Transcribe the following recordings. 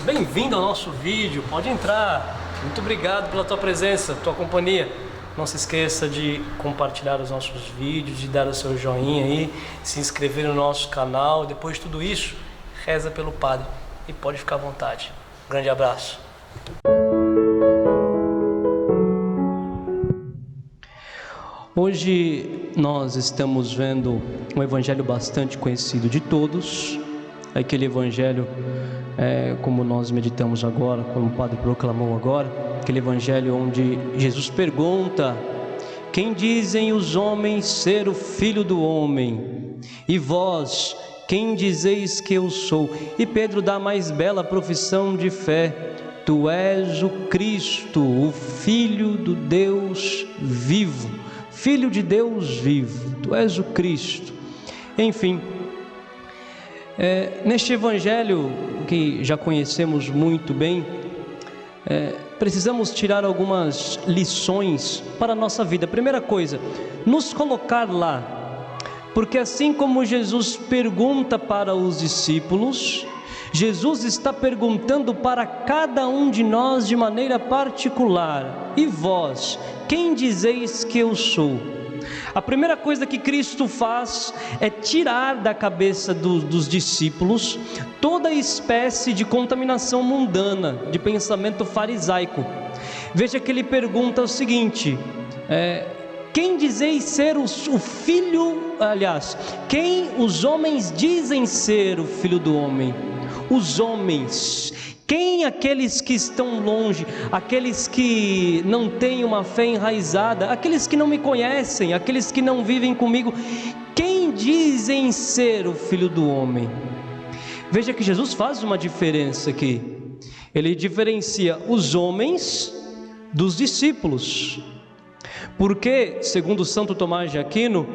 Bem-vindo ao nosso vídeo, pode entrar. Muito obrigado pela tua presença, tua companhia. Não se esqueça de compartilhar os nossos vídeos, de dar o seu joinha aí, se inscrever no nosso canal. Depois de tudo isso, reza pelo Padre e pode ficar à vontade. Um grande abraço. Hoje nós estamos vendo um evangelho bastante conhecido de todos, aquele evangelho como nós meditamos agora, como o Padre proclamou agora, aquele evangelho onde Jesus pergunta: quem dizem os homens ser o Filho do Homem? E vós, quem dizeis que eu sou? E Pedro dá a mais bela profissão de fé: tu és o Cristo, o Filho do Deus vivo. Filho de Deus vivo, tu és o Cristo. Enfim, neste evangelho que já conhecemos muito bem, precisamos tirar algumas lições para a nossa vida. Primeira coisa, nos colocar lá, porque assim como Jesus pergunta para os discípulos, Jesus está perguntando para cada um de nós de maneira particular: e vós, quem dizeis que eu sou? A primeira coisa que Cristo faz é tirar da cabeça dos discípulos toda espécie de contaminação mundana, de pensamento farisaico. Veja que ele pergunta o seguinte: quem dizeis ser o filho, aliás, quem os homens dizem ser o Filho do Homem? Os homens. Quem aqueles que estão longe, aqueles que não têm uma fé enraizada, aqueles que não me conhecem, aqueles que não vivem comigo, quem dizem ser o Filho do Homem? Veja que Jesus faz uma diferença aqui. Ele diferencia os homens dos discípulos. Porque, segundo Santo Tomás de Aquino,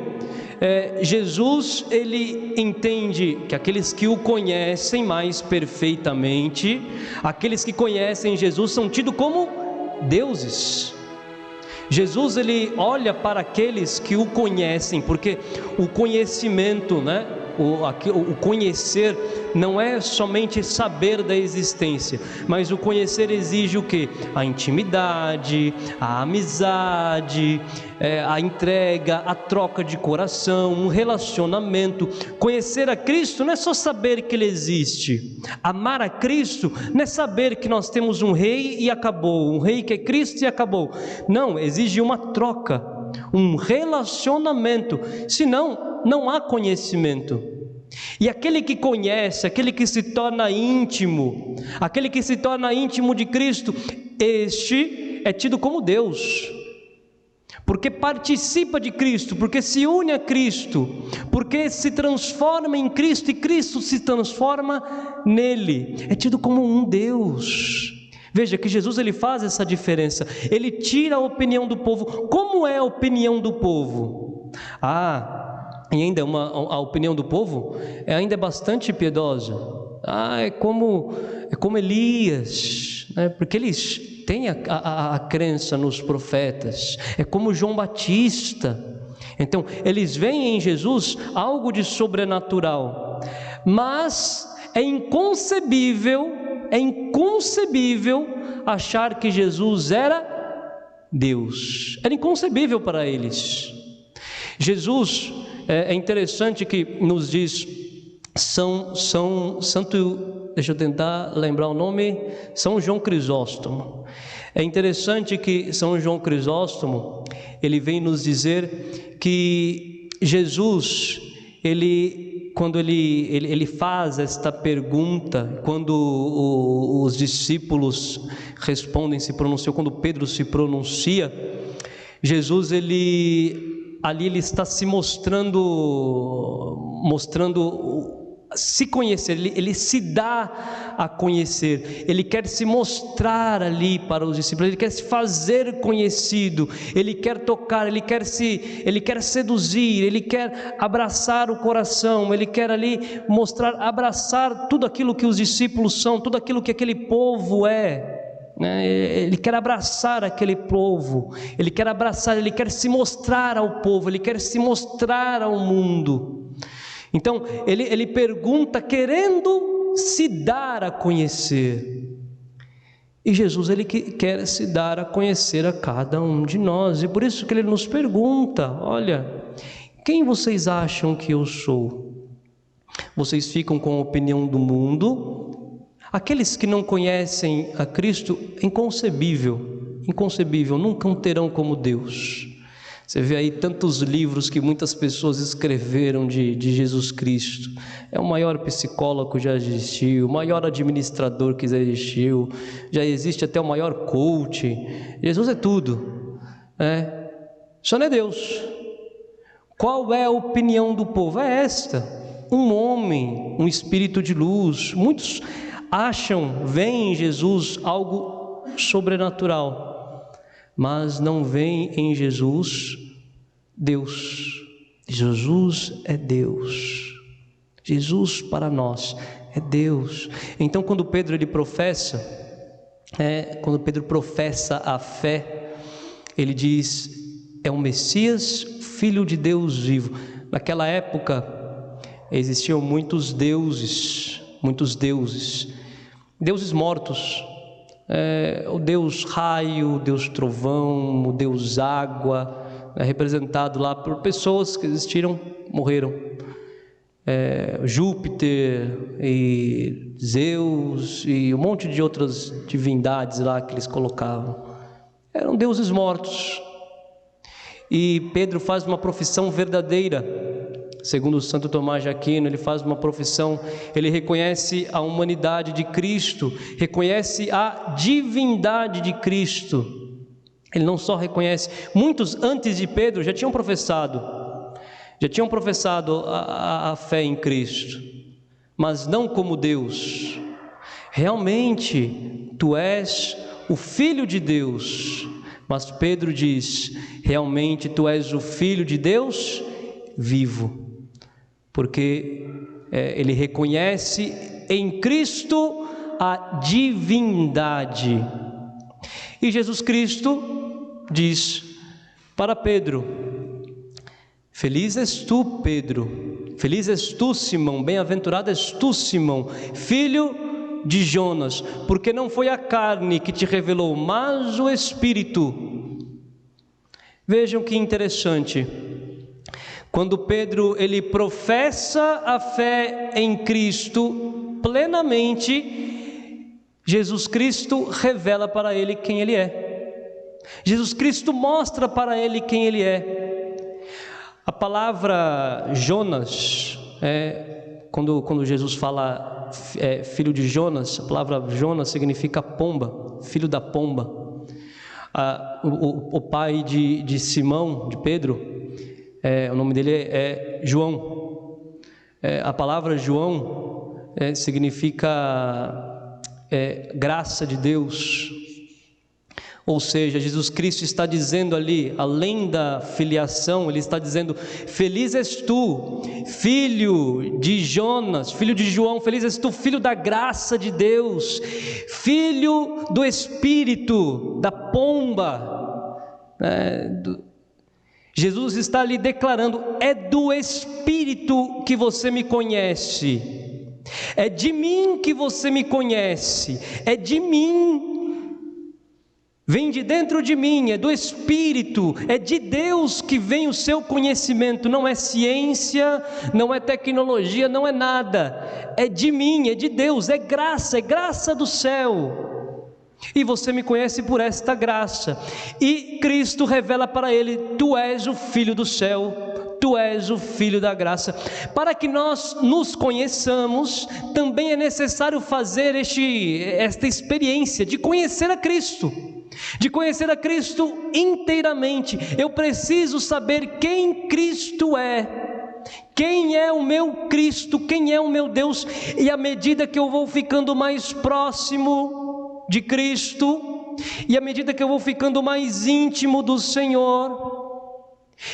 Jesus, ele entende que aqueles que o conhecem mais perfeitamente, aqueles que conhecem Jesus são tidos como deuses. Jesus, ele olha para aqueles que o conhecem, porque o conhecimento, o conhecer não é somente saber da existência, mas o conhecer exige o quê? A intimidade, a amizade, a entrega, a troca de coração, um relacionamento. Conhecer a Cristo não é só saber que Ele existe. Amar a Cristo não é saber que nós temos um rei e acabou, um rei que é Cristo e acabou. Não, exige uma troca, um relacionamento, senão não há conhecimento. E aquele que conhece, aquele que se torna íntimo, aquele que se torna íntimo de Cristo, este é tido como Deus, porque participa de Cristo, porque se une a Cristo, porque se transforma em Cristo e Cristo se transforma nele, é tido como um Deus. Veja que Jesus, ele faz essa diferença, ele tira a opinião do povo. Como é a opinião do povo? E ainda a opinião do povo ainda é bastante piedosa. É como Elias, porque eles têm a crença nos profetas. É como João Batista. Então, eles veem em Jesus algo de sobrenatural. Mas é inconcebível achar que Jesus era Deus. Era inconcebível para eles. Jesus, é interessante que nos diz deixa eu tentar lembrar o nome, São João Crisóstomo. É interessante que São João Crisóstomo, ele vem nos dizer que Jesus, quando ele faz esta pergunta, quando os discípulos respondem, se pronunciam, quando Pedro se pronuncia, Jesus, ali ele está se mostrando se conhecer, ele se dá a conhecer, ele quer se mostrar ali para os discípulos, ele quer se fazer conhecido, ele quer tocar, ele quer seduzir, ele quer abraçar o coração, ele quer ali mostrar, abraçar tudo aquilo que os discípulos são, tudo aquilo que aquele povo é. Ele quer abraçar aquele povo, ele quer se mostrar ao povo, ele quer se mostrar ao mundo. Então ele pergunta querendo se dar a conhecer. E Jesus, ele quer se dar a conhecer a cada um de nós, e por isso que ele nos pergunta: olha, quem vocês acham que eu sou? Vocês ficam com a opinião do mundo? Aqueles que não conhecem a Cristo, inconcebível, nunca o terão como Deus. Você vê aí tantos livros que muitas pessoas escreveram de Jesus Cristo. É o maior psicólogo que já existiu, o maior administrador que já existiu, já existe até o maior coach. Jesus é tudo, só não é Deus. Qual é a opinião do povo? É esta: um homem, um espírito de luz. Muitos veem em Jesus algo sobrenatural, mas não veem em Jesus Deus. Jesus é Deus. Jesus para nós é Deus. Então, quando Pedro professa a fé, ele diz: é o Messias, Filho de Deus vivo. Naquela época existiam muitos deuses mortos. O Deus raio, o Deus trovão, o Deus água, representado lá por pessoas que existiram, morreram. Júpiter e Zeus e um monte de outras divindades lá que eles colocavam. Eram deuses mortos. E Pedro faz uma profissão verdadeira. Segundo o Santo Tomás de Aquino, ele faz uma profissão, ele reconhece a humanidade de Cristo, reconhece a divindade de Cristo. Ele não só reconhece, muitos antes de Pedro já tinham professado a fé em Cristo, mas não como Deus. Realmente, tu és o Filho de Deus. Mas Pedro diz: realmente tu és o Filho de Deus vivo. Porque ele reconhece em Cristo a divindade. E Jesus Cristo diz para Pedro: feliz és tu, Pedro, feliz és tu, Simão, bem-aventurado és tu, Simão, filho de Jonas, porque não foi a carne que te revelou, mas o Espírito. Vejam que interessante. Quando Pedro ele professa a fé em Cristo plenamente, Jesus Cristo revela para ele quem ele é. Jesus Cristo mostra para ele quem ele é. A palavra Jonas, quando Jesus fala filho de Jonas, a palavra Jonas significa pomba, filho da pomba. O pai de Simão, de Pedro, o nome dele é João. A palavra João significa graça de Deus. Ou seja, Jesus Cristo está dizendo ali, além da filiação, ele está dizendo: feliz és tu, filho de Jonas, filho de João, feliz és tu, filho da graça de Deus, filho do Espírito, da pomba. Jesus está ali declarando: é do Espírito que você me conhece, é de mim que você me conhece, é de mim. Vem de dentro de mim, é do Espírito, é de Deus que vem o seu conhecimento. Não é ciência, não é tecnologia, não é nada. É de mim, é de Deus, é graça do céu. E você me conhece por esta graça. E Cristo revela para ele: tu és o Filho do céu, tu és o Filho da graça. Para que nós nos conheçamos, também é necessário fazer esta experiência de conhecer a Cristo. De conhecer a Cristo inteiramente. Eu preciso saber quem Cristo é, quem é o meu Cristo, quem é o meu Deus. E à medida que eu vou ficando mais próximo de Cristo, e à medida que eu vou ficando mais íntimo do Senhor,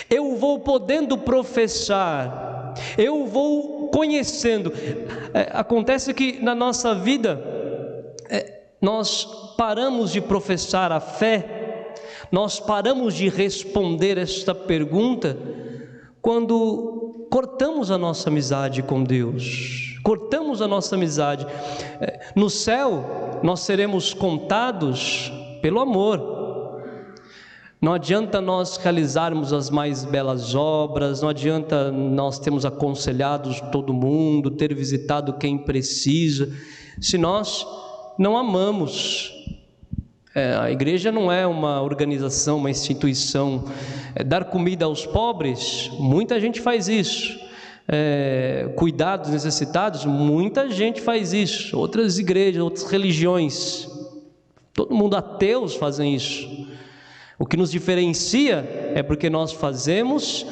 eu vou podendo professar, eu vou conhecendo. Acontece que na nossa vida nós paramos de professar a fé, nós paramos de responder esta pergunta quando cortamos a nossa amizade com Deus, cortamos a nossa amizade. No céu, nós seremos contados pelo amor. Não adianta nós realizarmos as mais belas obras, não adianta nós termos aconselhado todo mundo, ter visitado quem precisa, se nós não amamos. A igreja não é uma organização, uma instituição. Dar comida aos pobres, muita gente faz isso. Cuidar dos necessitados, muita gente faz isso. Outras igrejas, outras religiões, todo mundo, ateus, fazem isso. O que nos diferencia é porque nós fazemos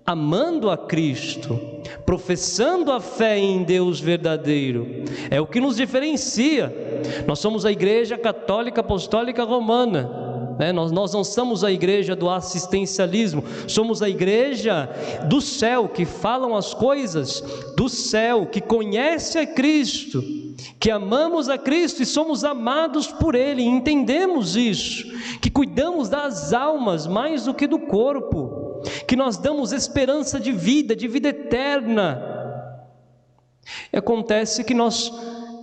amando a Cristo, professando a fé em Deus verdadeiro. É o que nos diferencia. Nós somos a Igreja Católica Apostólica Romana, né? Nós não somos a igreja do assistencialismo, somos a igreja do céu, que falam as coisas do céu, que conhece a Cristo, que amamos a Cristo e somos amados por Ele, entendemos isso, que cuidamos das almas mais do que do corpo, que nós damos esperança de vida eterna. E acontece que nós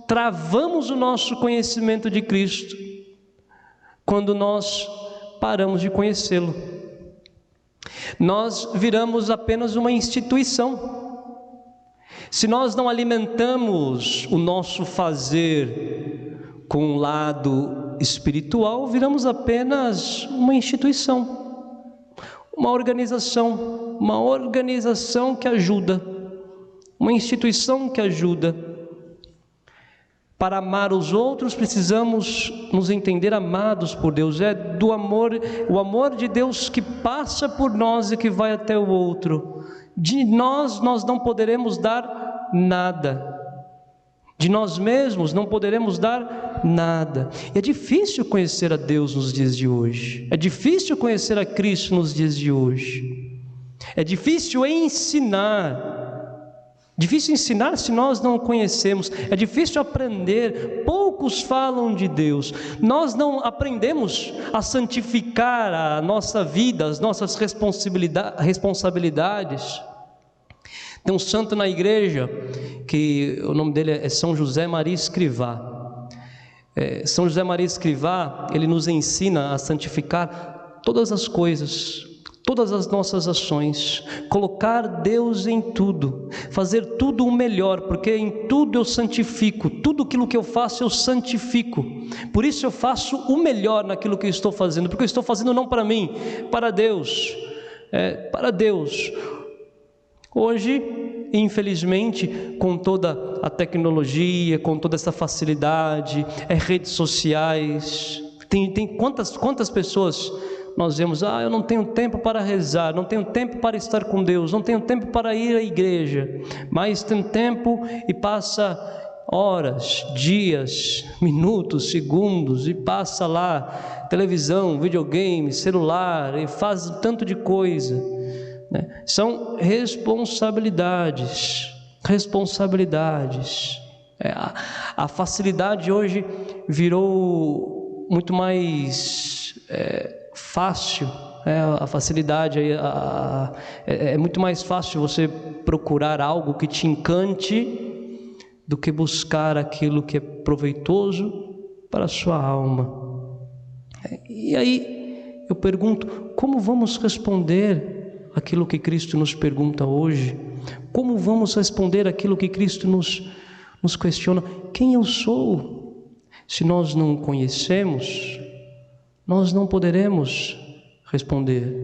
travamos o nosso conhecimento de Cristo quando nós paramos de conhecê-lo. Nós viramos apenas uma instituição. Se nós não alimentamos o nosso fazer com um lado espiritual, viramos apenas uma instituição, uma organização que ajuda, uma instituição que ajuda. Para amar os outros, precisamos nos entender amados por Deus. É do amor, o amor de Deus que passa por nós e que vai até o outro. De nós não poderemos dar nada. De nós mesmos não poderemos dar nada. E é difícil conhecer a Deus nos dias de hoje. É difícil conhecer a Cristo nos dias de hoje. É difícil ensinar. Difícil ensinar se nós não conhecemos. É difícil aprender. Poucos falam de Deus. Nós não aprendemos a santificar a nossa vida, as nossas responsabilidades. Tem um santo na igreja, que o nome dele é São José Maria Escrivá. São José Maria Escrivá, ele nos ensina a santificar todas as coisas, todas as nossas ações, colocar Deus em tudo, fazer tudo o melhor, porque em tudo eu santifico, tudo aquilo que eu faço eu santifico. Por isso eu faço o melhor naquilo que eu estou fazendo, porque eu estou fazendo não para mim, para Deus. Para Deus. Hoje, infelizmente, com toda a tecnologia, com toda essa facilidade, redes sociais, tem quantas pessoas nós vemos, eu não tenho tempo para rezar, não tenho tempo para estar com Deus, não tenho tempo para ir à igreja, mas tem tempo e passa horas, dias, minutos, segundos, e passa lá, televisão, videogame, celular, e faz tanto de coisa. São responsabilidades. A facilidade hoje virou muito mais fácil. A facilidade é muito mais fácil você procurar algo que te encante do que buscar aquilo que é proveitoso para a sua alma. E aí eu pergunto, como vamos responder aquilo que Cristo nos pergunta hoje? Como vamos responder aquilo que Cristo nos questiona? Quem eu sou? Se nós não conhecemos, nós não poderemos responder.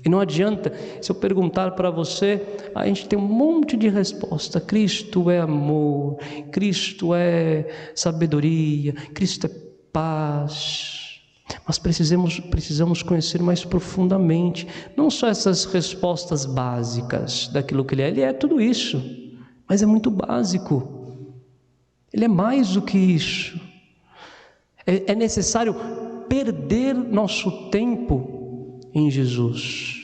E não adianta, se eu perguntar para você, a gente tem um monte de resposta. Cristo é amor, Cristo é sabedoria, Cristo é paz. Mas precisamos conhecer mais profundamente, não só essas respostas básicas daquilo que Ele é tudo isso, mas é muito básico, Ele é mais do que isso. É necessário perder nosso tempo em Jesus,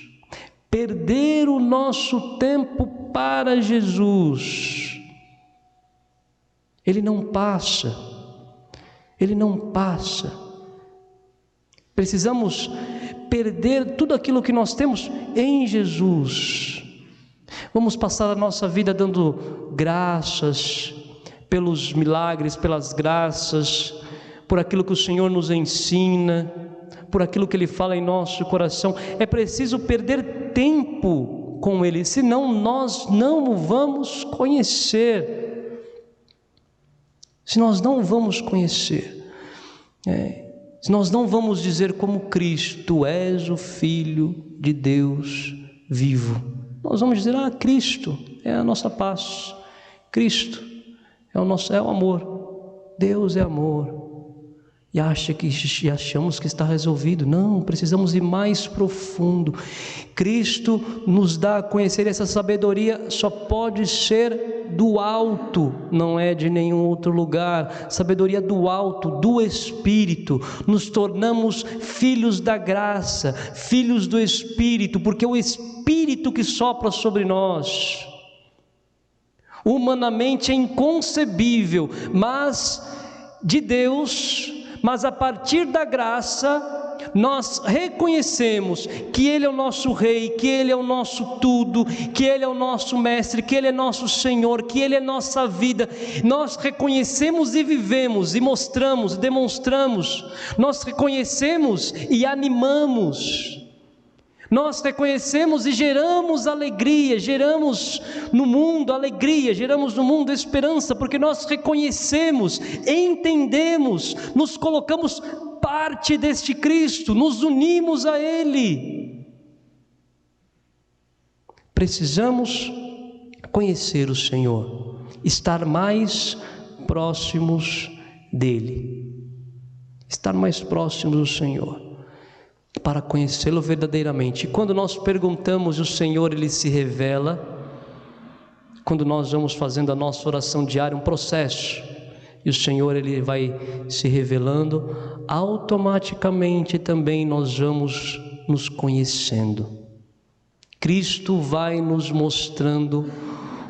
perder o nosso tempo para Jesus. Ele não passa. Precisamos perder tudo aquilo que nós temos em Jesus. Vamos passar a nossa vida dando graças pelos milagres, pelas graças, por aquilo que o Senhor nos ensina, por aquilo que Ele fala em nosso coração. É preciso perder tempo com Ele, senão nós não o vamos conhecer. Se nós não o vamos conhecer, se nós não vamos dizer como Cristo: Tu és o Filho de Deus vivo. Nós vamos dizer: Cristo é a nossa paz, Cristo é o amor, Deus é amor. E achamos que está resolvido. Não, precisamos ir mais profundo. Cristo nos dá a conhecer. Essa sabedoria só pode ser do alto, não é de nenhum outro lugar. Sabedoria do alto, do Espírito. Nos tornamos filhos da graça, filhos do Espírito, porque é o Espírito que sopra sobre nós. Humanamente é inconcebível, mas de Deus. Mas a partir da graça, nós reconhecemos que Ele é o nosso Rei, que Ele é o nosso tudo, que Ele é o nosso Mestre, que Ele é nosso Senhor, que Ele é nossa vida. Nós reconhecemos e vivemos, e mostramos, demonstramos. Nós reconhecemos e animamos. Nós reconhecemos e geramos alegria, geramos no mundo alegria, geramos no mundo esperança, porque nós reconhecemos, entendemos, nos colocamos parte deste Cristo, nos unimos a Ele. Precisamos conhecer o Senhor, estar mais próximos dEle, estar mais próximos do Senhor, para conhecê-lo verdadeiramente. E quando nós perguntamos, o Senhor, Ele se revela. Quando nós vamos fazendo a nossa oração diária, um processo, e o Senhor, Ele vai se revelando, automaticamente também nós vamos nos conhecendo. Cristo vai nos mostrando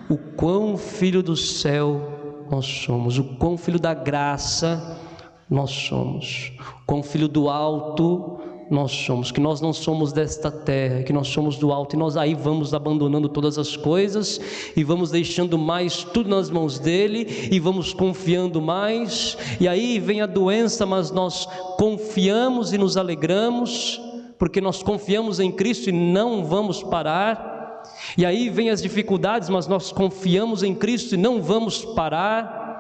o quão filho do céu nós somos, o quão filho da graça nós somos, o quão filho do alto nós somos, que nós não somos desta terra, que nós somos do alto. E nós aí vamos abandonando todas as coisas e vamos deixando mais tudo nas mãos dele e vamos confiando mais. E aí vem a doença, mas nós confiamos e nos alegramos, porque nós confiamos em Cristo e não vamos parar. E aí vem as dificuldades, mas nós confiamos em Cristo e não vamos parar,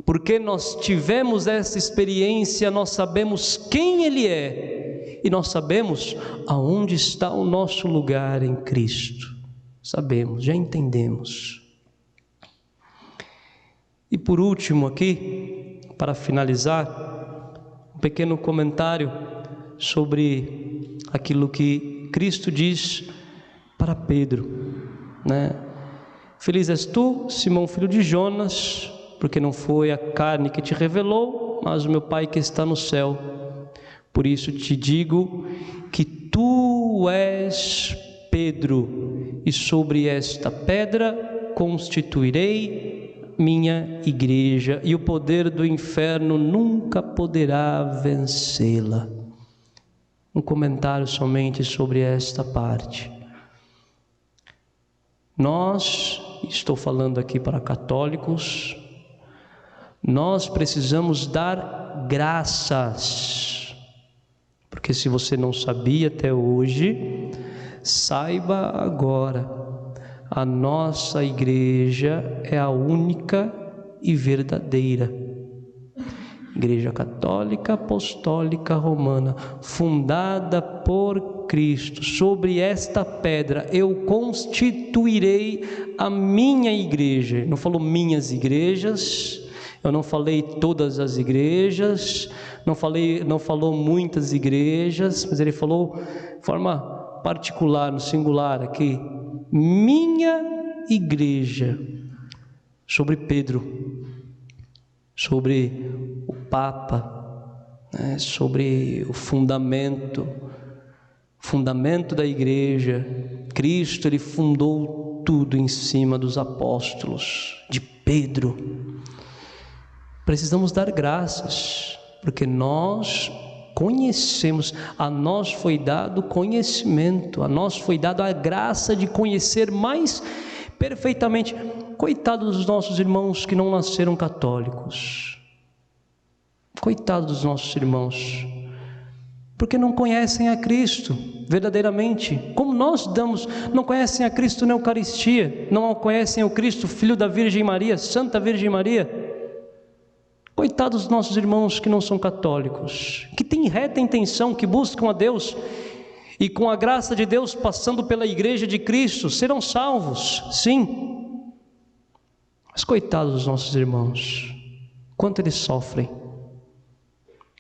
porque nós tivemos essa experiência, nós sabemos quem Ele é, e nós sabemos aonde está o nosso lugar em Cristo. Sabemos, já entendemos. E por último aqui, para finalizar, um pequeno comentário sobre aquilo que Cristo diz para Pedro, né? Feliz és tu, Simão, filho de Jonas, porque não foi a carne que te revelou, mas o meu Pai que está no céu. Por isso te digo que tu és Pedro, e sobre esta pedra constituirei minha igreja, e o poder do inferno nunca poderá vencê-la. Um comentário somente sobre esta parte. Nós, estou falando aqui para católicos, nós precisamos dar graças, porque se você não sabia até hoje, saiba agora, a nossa igreja é a única e verdadeira Igreja Católica Apostólica Romana, fundada por Cristo. Sobre esta pedra eu constituirei a minha igreja. Não falou minhas igrejas, eu não falei todas as igrejas, não falou muitas igrejas, mas ele falou de forma particular, no singular aqui, minha igreja. Sobre Pedro, sobre o Papa, né, sobre o fundamento da igreja. Cristo, ele fundou tudo em cima dos apóstolos, de Pedro. Precisamos dar graças, porque nós conhecemos, a nós foi dado conhecimento, a nós foi dado a graça de conhecer mais perfeitamente. Coitados dos nossos irmãos que não nasceram católicos, coitados dos nossos irmãos, porque não conhecem a Cristo verdadeiramente, como nós não conhecem a Cristo na Eucaristia, não conhecem o Cristo, Filho da Virgem Maria, Santa Virgem Maria. Coitados dos nossos irmãos que não são católicos, que têm reta intenção, que buscam a Deus, e com a graça de Deus, passando pela Igreja de Cristo, serão salvos, sim. Mas coitados dos nossos irmãos, quanto eles sofrem.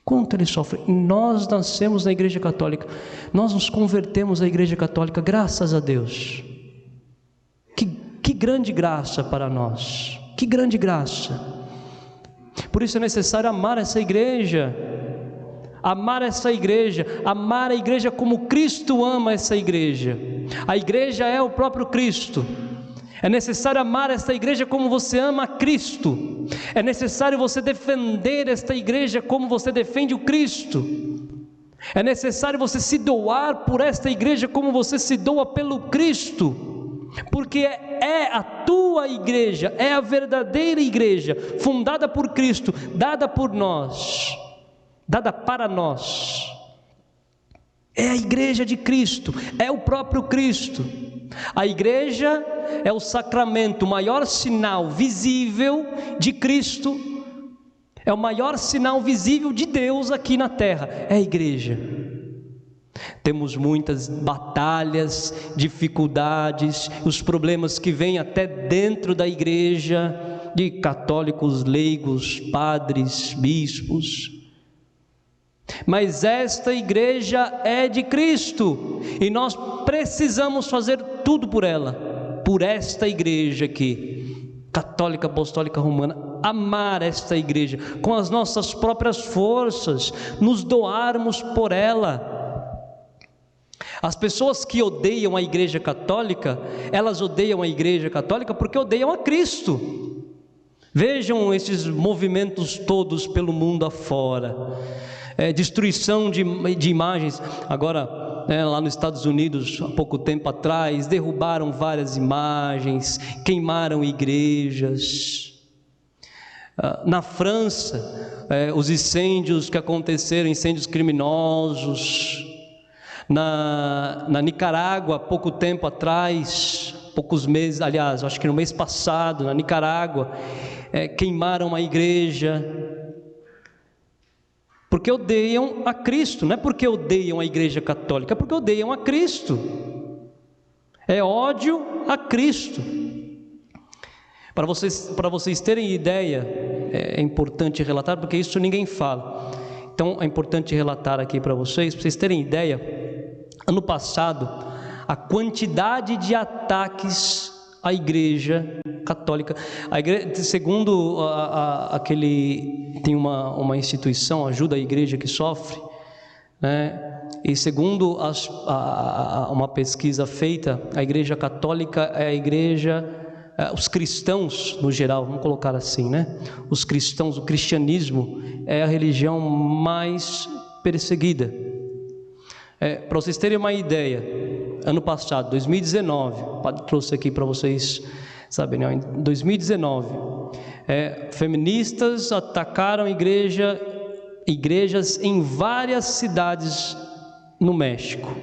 Quanto eles sofrem. Nós nascemos na Igreja Católica, nós nos convertemos à Igreja Católica, graças a Deus. Que grande graça para nós, que grande graça. Por isso é necessário amar essa igreja, amar a igreja como Cristo ama essa igreja. A igreja é o próprio Cristo. É necessário amar esta igreja como você ama Cristo. É necessário você defender esta igreja como você defende o Cristo. É necessário você se doar por esta igreja como você se doa pelo Cristo. Porque é a tua igreja, é a verdadeira igreja, fundada por Cristo, dada por nós, dada para nós. É a igreja de Cristo, é o próprio Cristo. A igreja é o sacramento, o maior sinal visível de Cristo, é o maior sinal visível de Deus aqui na terra, é a igreja. Temos muitas batalhas, dificuldades, os problemas que vêm até dentro da igreja, de católicos, leigos, padres, bispos. Mas esta igreja é de Cristo, e nós precisamos fazer tudo por ela, por esta igreja aqui, católica, apostólica, romana, amar esta igreja, com as nossas próprias forças, nos doarmos por ela. As pessoas que odeiam a igreja católica, elas odeiam a igreja católica porque odeiam a Cristo. Vejam esses movimentos todos pelo mundo afora, destruição de imagens. Agora, lá nos Estados Unidos, há pouco tempo atrás, derrubaram várias imagens, queimaram igrejas. Na França, os incêndios que aconteceram, incêndios criminosos. Na Nicarágua, pouco tempo atrás, poucos meses, aliás, acho que no mês passado, na Nicarágua, queimaram uma igreja, porque odeiam a Cristo. Não é porque odeiam a igreja católica, é porque odeiam a Cristo, é ódio a Cristo. Para vocês terem ideia, é importante relatar, porque isso ninguém fala, então é importante relatar aqui para vocês terem ideia. Ano passado, a quantidade de ataques à igreja católica, segundo tem uma instituição, ajuda a igreja que sofre, né? E segundo uma pesquisa feita, a igreja católica é a igreja, os cristãos no geral, vamos colocar assim, né? Os cristãos, o cristianismo é a religião mais perseguida. Para vocês terem uma ideia, ano passado, 2019, o padre trouxe aqui para vocês saberem, em 2019, feministas atacaram igrejas em várias cidades no México.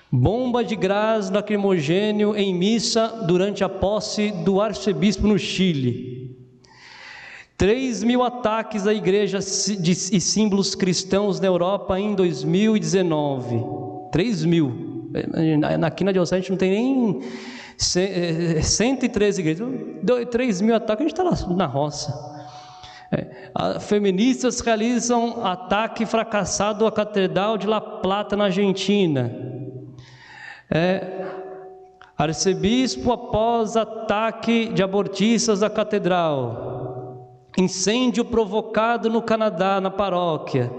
Bomba de gás lacrimogêneo em missa durante a posse do arcebispo no Chile. 3.000 ataques a igrejas e símbolos cristãos na Europa em 2019. 3.000. Aqui na diocese a gente não tem nem 113 igrejas. 3.000 ataques, a gente está na roça. Feministas realizam ataque fracassado à Catedral de La Plata, na Argentina. Arcebispo após ataque de abortistas à Catedral. Incêndio provocado no Canadá, na paróquia.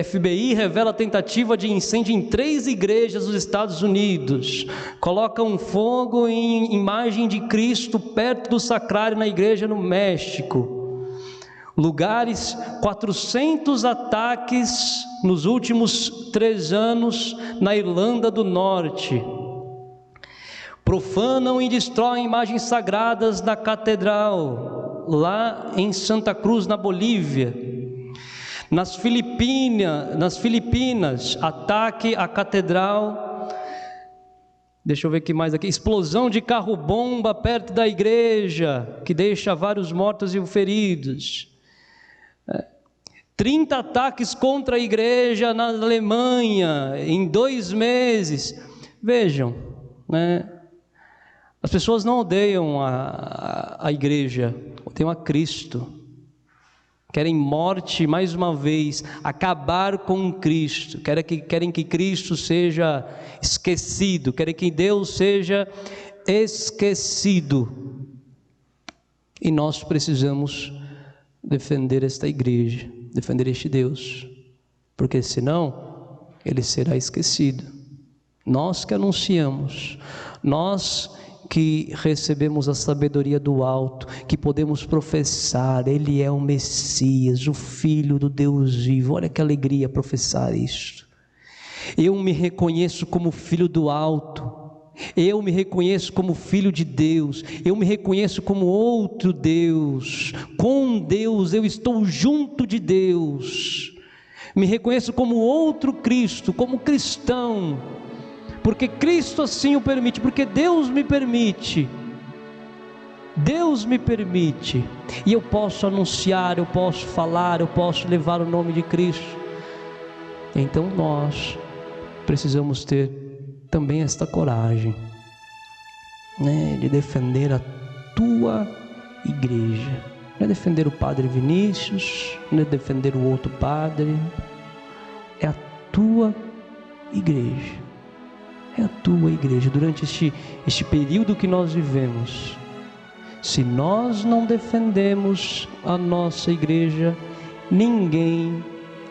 FBI revela tentativa de incêndio em 3 igrejas dos Estados Unidos. Coloca um fogo em imagem de Cristo perto do sacrário na igreja no México. lugares, 400 ataques nos últimos 3 anos na Irlanda do Norte. Profanam e destroem imagens sagradas na catedral, lá em Santa Cruz, na Bolívia. Nas Filipinas, ataque à catedral. Deixa eu ver o que mais aqui. Explosão de carro-bomba perto da igreja, que deixa vários mortos e feridos. 30 ataques contra a igreja na Alemanha em 2 meses. Vejam, né? As pessoas não odeiam a igreja, odeiam a Cristo. Querem morte, mais uma vez, acabar com Cristo. Querem que Cristo seja esquecido. Querem que Deus seja esquecido. E nós precisamos defender esta igreja, defender este Deus, porque senão ele será esquecido. Nós que anunciamos, nós que recebemos a sabedoria do alto, que podemos professar, Ele é o Messias, o Filho do Deus vivo. Olha que alegria professar isto. Eu me reconheço como filho do alto, eu me reconheço como filho de Deus, eu me reconheço como outro Deus, com Deus eu estou junto de Deus, me reconheço como outro Cristo, como cristão, porque Cristo assim o permite, porque Deus me permite, e eu posso anunciar, eu posso falar, eu posso levar o nome de Cristo. Então nós precisamos ter também esta coragem, né, de defender a tua igreja. Não é defender o padre Vinícius, não é defender o outro padre, é a tua igreja. É a tua igreja. Durante este período que nós vivemos, se nós não defendemos a nossa igreja, ninguém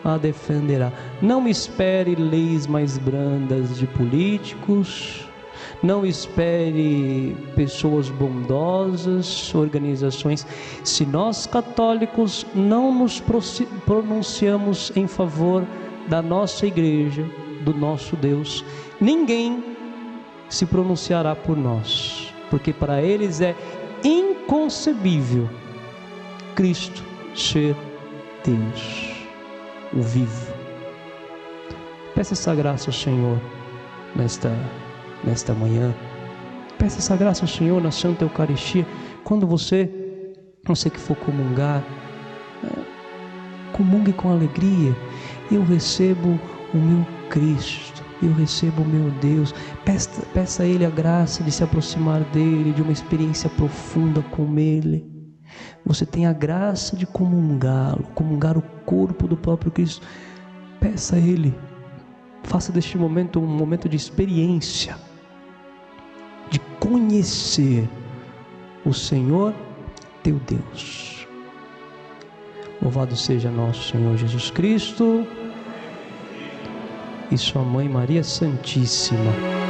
a defenderá. Não espere leis mais brandas de políticos, não espere pessoas bondosas, organizações. Se nós católicos não nos pronunciamos em favor da nossa igreja, do nosso Deus, ninguém se pronunciará por nós, porque para eles é inconcebível Cristo ser Deus, o vivo. Peça essa graça ao Senhor nesta manhã. Peça essa graça ao Senhor na Santa Eucaristia. Quando você que for comungar, comungue com alegria. Eu recebo o meu Cristo, eu recebo o meu Deus. Peça a Ele a graça de se aproximar dEle, de uma experiência profunda com Ele. Você tem a graça de comungá-lo, comungar o corpo do próprio Cristo. Peça a Ele, faça deste momento um momento de experiência, de conhecer o Senhor teu Deus. Louvado seja nosso Senhor Jesus Cristo e sua Mãe Maria Santíssima.